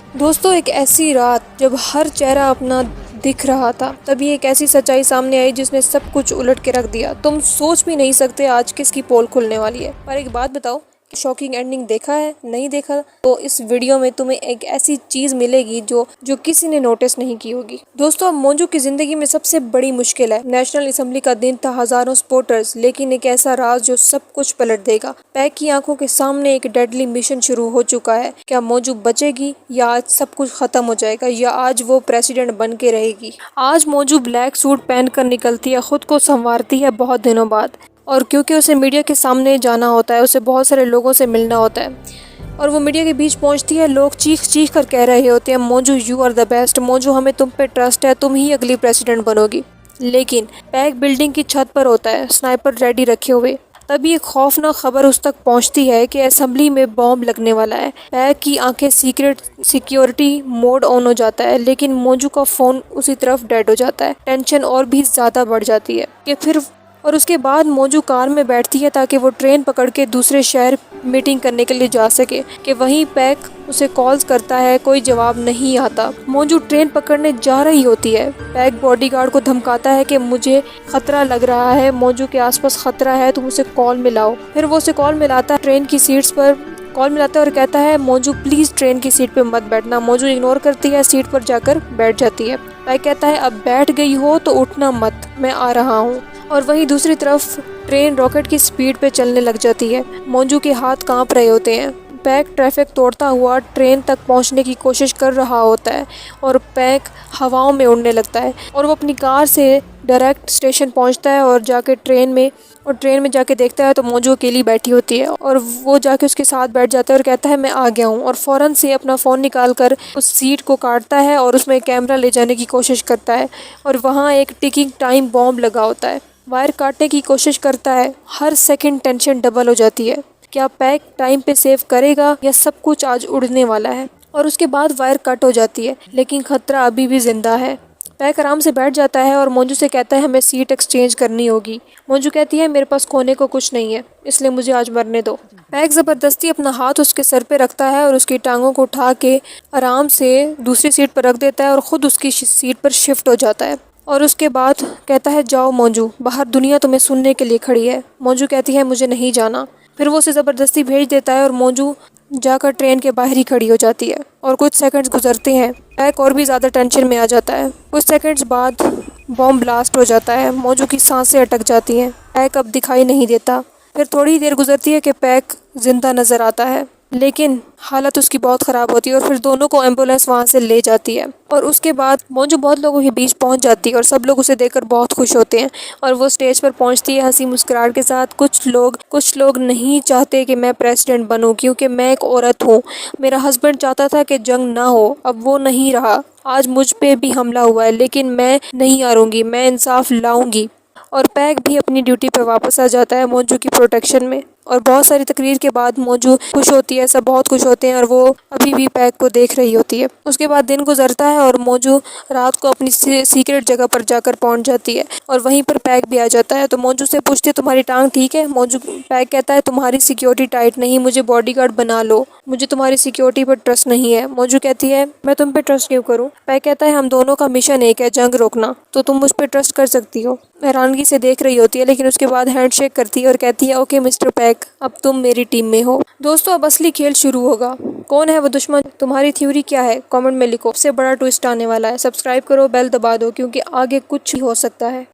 दोस्तों, एक ऐसी रात जब हर चेहरा अपना दिख रहा था, तभी एक ऐसी सच्चाई सामने आई जिसने सब कुछ उलट के रख दिया। तुम सोच भी नहीं सकते आज किसकी पोल खुलने वाली है। पर एक बात बताओ, शॉकिंग एंडिंग देखा है? नहीं देखा तो इस वीडियो में तुम्हें एक ऐसी चीज मिलेगी जो जो किसी ने नोटिस नहीं की होगी। दोस्तों, अब मोंजू की जिंदगी में सबसे बड़ी मुश्किल है। नेशनल असेंबली का दिन था, हजारों सपोर्टर्स, लेकिन एक ऐसा राज जो सब कुछ पलट देगा। पैक की आंखों के सामने एक डेडली मिशन शुरू हो चुका है। क्या मोंजू बचेगी या आज सब कुछ खत्म हो जाएगा, या आज वो प्रेसिडेंट बन के रहेगी? आज मोंजू ब्लैक सूट पहनकर निकलती है, खुद को संवारती है बहुत दिनों बाद। और क्योंकि उसे मीडिया के सामने जाना होता है, उसे बहुत सारे लोगों से मिलना होता है, और वो मीडिया के बीच पहुंचती है। लोग चीख चीख कर कह रहे होते हैं, मोंजू यू आर द बेस्ट, मोंजू हमें तुम पे ट्रस्ट है, तुम ही अगली प्रेसिडेंट बनोगी। लेकिन पैक बिल्डिंग की छत पर होता है, स्नाइपर रेडी रखे हुए। तभी एक खौफनाक खबर उस तक पहुंचती है कि असेंबली में बॉम्ब लगने वाला है। पैक की आंखें सीक्रेट सिक्योरिटी मोड ऑन हो जाता है, लेकिन मोंजू का फोन उसी तरफ डेड हो जाता है। टेंशन और भी ज्यादा बढ़ जाती है कि फिर। और उसके बाद मोंजू कार में बैठती है ताकि वो ट्रेन पकड़ के दूसरे शहर मीटिंग करने के लिए जा सके। कि वहीं पैक उसे कॉल्स करता है, कोई जवाब नहीं आता। मोंजू ट्रेन पकड़ने जा रही होती है। पैक बॉडीगार्ड को धमकाता है कि मुझे खतरा लग रहा है, मोंजू के आसपास खतरा है, तुम उसे कॉल मिलाओ। फिर वो उसे कॉल मिलाता है, ट्रेन की सीट्स पर कॉल मिलाता है और कहता है, मोंजू प्लीज ट्रेन की सीट पे मत बैठना। मोंजू इग्नोर करती है, सीट पर जाकर बैठ जाती है। पैक कहता है, अब बैठ गई हो तो उठना मत, मैं आ रहा हूँ। और वहीं दूसरी तरफ ट्रेन रॉकेट की स्पीड पे चलने लग जाती है। मोंजू के हाथ कांप रहे होते हैं। पैक ट्रैफिक तोड़ता हुआ ट्रेन तक पहुंचने की कोशिश कर रहा होता है, और पैक हवाओं में उड़ने लगता है। और वो अपनी कार से डायरेक्ट स्टेशन पहुंचता है और जाके ट्रेन में जाके देखता है तो मोंजू अकेली बैठी होती है। और वो जाके उसके साथ बैठ जाता है और कहता है, मैं आ गया हूँ। और फौरन से अपना फ़ोन निकाल कर उस सीट को काटता है और उसमें कैमरा ले जाने की कोशिश करता है। और वहाँ एक टिकिंग टाइम बॉम्ब लगा होता है। वायर काटने की कोशिश करता है, हर सेकंड टेंशन डबल हो जाती है। क्या पैक टाइम पे सेव करेगा या सब कुछ आज उड़ने वाला है? और उसके बाद वायर कट हो जाती है, लेकिन खतरा अभी भी जिंदा है। पैक आराम से बैठ जाता है और मोंजू से कहता है, हमें सीट एक्सचेंज करनी होगी। मोंजू कहती है, मेरे पास खोने को कुछ नहीं है, इसलिए मुझे आज मरने दो। पैक जबरदस्ती अपना हाथ उसके सर पे रखता है और उसकी टांगों को उठा के आराम से दूसरी सीट पर रख देता है और खुद उसकी सीट पर शिफ्ट हो जाता है। और उसके बाद कहता है, जाओ मोंजू, बाहर दुनिया तुम्हें सुनने के लिए खड़ी है। मोंजू कहती है, मुझे नहीं जाना। फिर वो उसे ज़बरदस्ती भेज देता है और मोंजू जाकर ट्रेन के बाहर ही खड़ी हो जाती है। और कुछ सेकंड्स गुजरते हैं, पैक और भी ज़्यादा टेंशन में आ जाता है। कुछ सेकंड्स बाद बॉम्ब ब्लास्ट हो जाता है, मोंजू की सांसें अटक जाती हैं। पैक अब दिखाई नहीं देता। फिर थोड़ी देर गुजरती है कि पैक जिंदा नज़र आता है, लेकिन हालत उसकी बहुत ख़राब होती है। और फिर दोनों को एम्बुलेंस वहाँ से ले जाती है। और उसके बाद मोंजू बहुत लोगों के बीच पहुँच जाती है और सब लोग उसे देखकर बहुत खुश होते हैं। और वो स्टेज पर पहुँचती है हंसी मुस्कुराहट के साथ। कुछ लोग नहीं चाहते कि मैं प्रेसिडेंट बनूं, क्योंकि मैं एक औरत हूँ। मेरा हस्बैंड चाहता था कि जंग ना हो, अब वो नहीं रहा। आज मुझ पे भी हमला हुआ है, लेकिन मैं नहीं हारूंगी, मैं इंसाफ लाऊंगी। और पैक भी अपनी ड्यूटी पे वापस आ जाता है मोंजू की प्रोटेक्शन में। और बहुत सारी तकरीर के बाद मोंजू खुश होती है, सब बहुत खुश होते हैं, और वो अभी भी पैक को देख रही होती है। उसके बाद दिन गुजरता है और मोंजू रात को अपनी सीक्रेट जगह पर जाकर पहुंच जाती है। और वहीं पर पैक भी आ जाता है। तो मोंजू से पूछती है, तुम्हारी टांग ठीक है? पैक कहता है, तुम्हारी सिक्योरिटी टाइट नहीं, मुझे बॉडीगार्ड बना लो, मुझे तुम्हारी सिक्योरिटी पर ट्रस्ट नहीं है। मोंजू कहती है, मैं तुम पे ट्रस्ट क्यों करूं? पैक कहता है, हम दोनों का मिशन एक है, जंग रोकना, तो तुम मुझ पर ट्रस्ट कर सकती हो। हैरानगी से देख रही होती है, लेकिन उसके बाद हैंडशेक करती है और कहती है, ओके मिस्टर पैक, अब तुम मेरी टीम में हो। दोस्तों, अब असली खेल शुरू होगा। कौन है वो दुश्मन? तुम्हारी थ्योरी क्या है? कमेंट में लिखो। सबसे बड़ा ट्विस्ट आने वाला है। सब्सक्राइब करो, बेल दबा दो, क्योंकि आगे कुछ ही हो सकता है।